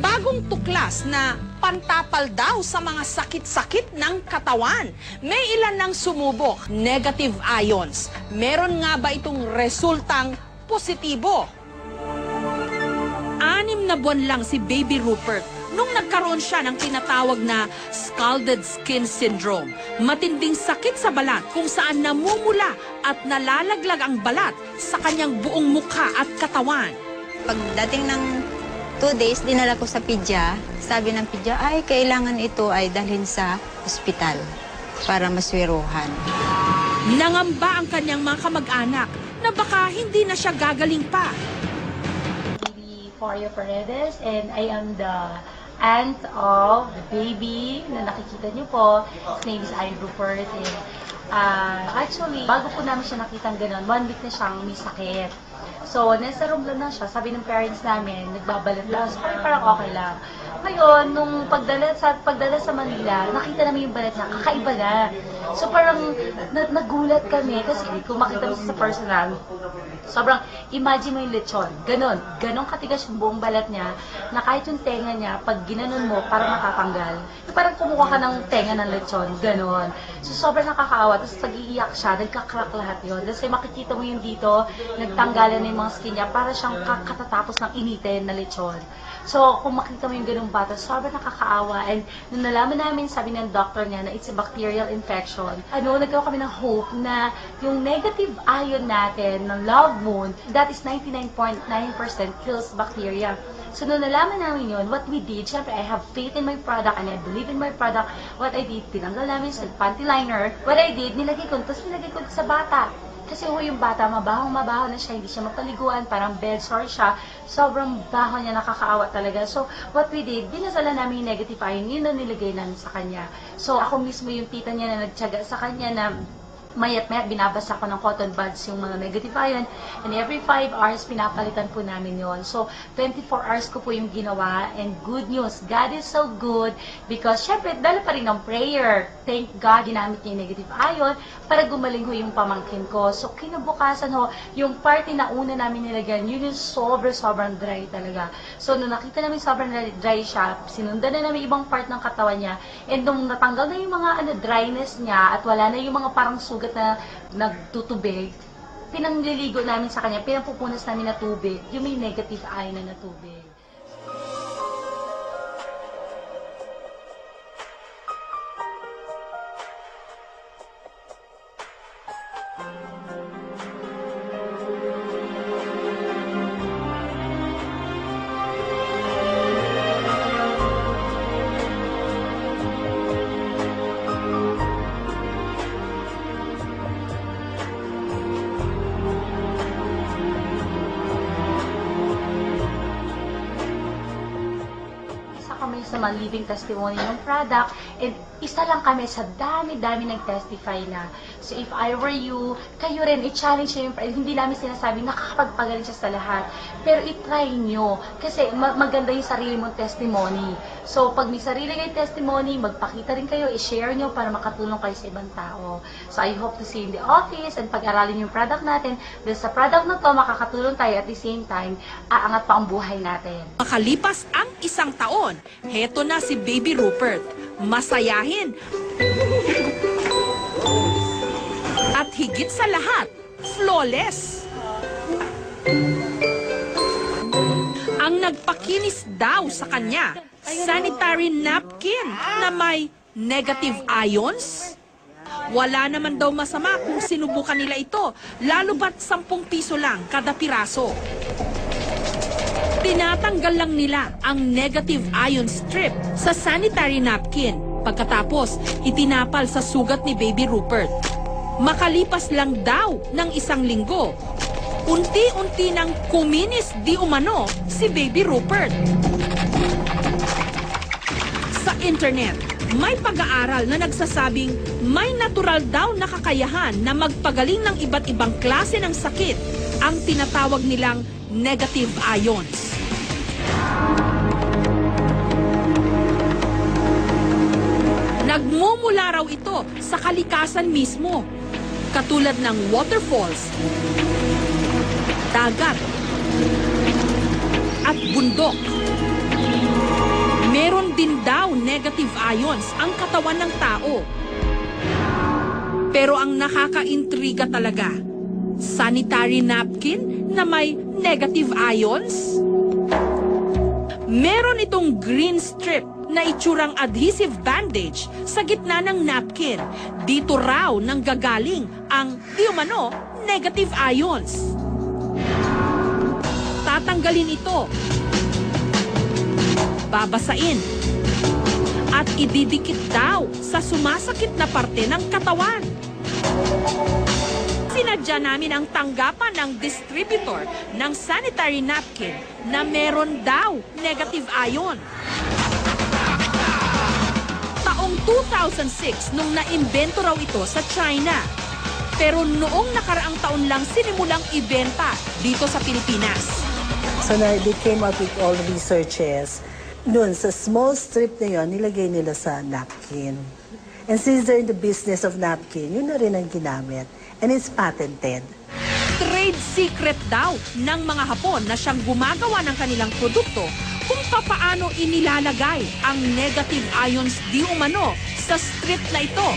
bagong tuklas na pantapal daw sa mga sakit-sakit ng katawan. May ilan nang sumubok, negative ions. Meron nga ba itong resultang positibo? 6 na buwan lang si Baby Rupert nung nagkaroon siya ng tinatawag na scalded skin syndrome. Matinding sakit sa balat kung saan namumula at nalalaglag ang balat sa kanyang buong mukha at katawan. Pagdating ng 2 days, dinala ko sa pidya. Sabi ng pidya, ay kailangan ito ay dalhin sa ospital para maswiruhan. Nangamba ang kanyang mga kamag-anak na baka hindi na siya gagaling pa. Faria Paredes, and I am the aunt of the baby na nakikita niyo po. His name is Ivy Rupert. And, actually, bago po namin siya nakitang gano'n, 1 week na siyang may sakit. So, nasa room lang siya. Sabi ng parents namin, nagbabalat lang. So, parang okay lang. Ngayon, nung pagdala sa Manila, nakita namin yung balat niya, kakaiba na. So, parang nagulat kami kasi kung makita mo sa personal, sobrang, imagine mo yung lechon. Ganon katigas yung buong balat niya, na kahit yung tenga niya, pag ginanon mo, parang matatanggal. Parang kumuha ka ng tenga ng lechon. Ganon. So, sobrang nakakaawa. Tapos, pag-iiyak siya, nagka-crack lahat yun. Kasi makikita mo yung dito, nagtanggalan na yung mga skin niya, para siyang katatapos ng initin na lechon. So, kung makita mo yung ganung bata, sobrang nakakaawa. And nung nalaman namin, sabi ng doctor niya na it's a bacterial infection, nagkaroon kami ng hope na yung negative ion natin ng Love Moon, that is 99.9% kills bacteria. So, nung nalaman namin yun, what we did, syempre, I have faith in my product and I believe in my product. What I did, tinanggal namin sa panty liner. What I did, nilagay ko sa bata. Kasi yung bata, mabahong-mabaho na siya, hindi siya mapaliguan, parang bed sore siya. Sobrang baho niya, nakakaawa talaga. So, what we did, binasala namin yung negative ion, yun na nilagay namin sa kanya. So, ako mismo yung tita niya na nagtyaga sa kanya na mayat-mayat binabasa ko ng cotton buds yung mga negative ion, and every 5 hours pinapalitan po namin yon. So 24 hours ko po yung ginawa, and good news, God is so good because syempre dala pa rin ng prayer. Thank God ginamit niya yung negative ion para gumaling ho yung pamangkin ko. So kinabukasan ho, yung party na una namin nilagyan, yun yung sobrang dry talaga. So nung nakita namin sobrang dry siya, sinundan na namin ibang part ng katawan niya, and nung natanggal na yung mga dryness niya at wala na yung mga parang sugat na nagtutubig, pinangliligo namin sa kanya, pinampupunas namin na tubig, yung may negative ion na tubig. Sa mga living testimony ng product, and isa lang kami sa dami-dami nag-testify na. So if I were you, kayo rin, i-challenge nyo yung product. Hindi namin sinasabi nakakapagpagaling siya sa lahat, pero i-try nyo kasi maganda yung sarili mong testimony. So pag may sarili kayong testimony, magpakita rin kayo, i-share nyo para makatulong kayo sa ibang tao. So I hope to see you in the office and pag-aralin yung product natin, dahil sa product na to makakatulong tayo, at the same time aangat pa ang buhay natin. Makalipas ang 1 taon, heto na si Baby Rupert. Masayahin. At higit sa lahat, flawless. Ang nagpakinis daw sa kanya, sanitary napkin na may negative ions. Wala naman daw masama kung sinubukan nila ito, lalo ba't 10 piso lang kada piraso. Tinatanggal lang nila ang negative ion strip sa sanitary napkin. Pagkatapos, itinapal sa sugat ni Baby Rupert. Makalipas lang daw ng 1 linggo, unti-unti nang kuminis di umano si Baby Rupert. Sa internet, may pag-aaral na nagsasabing may natural daw na kakayahan na magpagaling ng iba't ibang klase ng sakit, ang tinatawag nilang negative ions. Nagmumula raw ito sa kalikasan mismo, katulad ng waterfalls, dagat, at bundok. negative ions ang katawan ng tao. Pero ang nakakaintriga talaga, sanitary napkin na may negative ions? Meron itong green strip na itsurang adhesive bandage sa gitna ng napkin. Dito raw nanggagaling ang di umano negative ions. Tatanggalin ito, babasain, at ididikit daw sa sumasakit na parte ng katawan. Sinadya namin ang tanggapan ng distributor ng sanitary napkin na meron daw negative ion. Taong 2006 nung naimbento raw ito sa China. Pero noong nakaraang taon lang sinimulang ibenta dito sa Pilipinas. So na they came up with all the researches. Doon sa small strip na yun, nilagay nila sa napkin. And since they're in the business of napkin, yun na rin ang ginamit. And it's patented. Trade secret daw ng mga Hapon na siyang gumagawa ng kanilang produkto kung papaano inilalagay ang negative ions di umano sa strip na ito.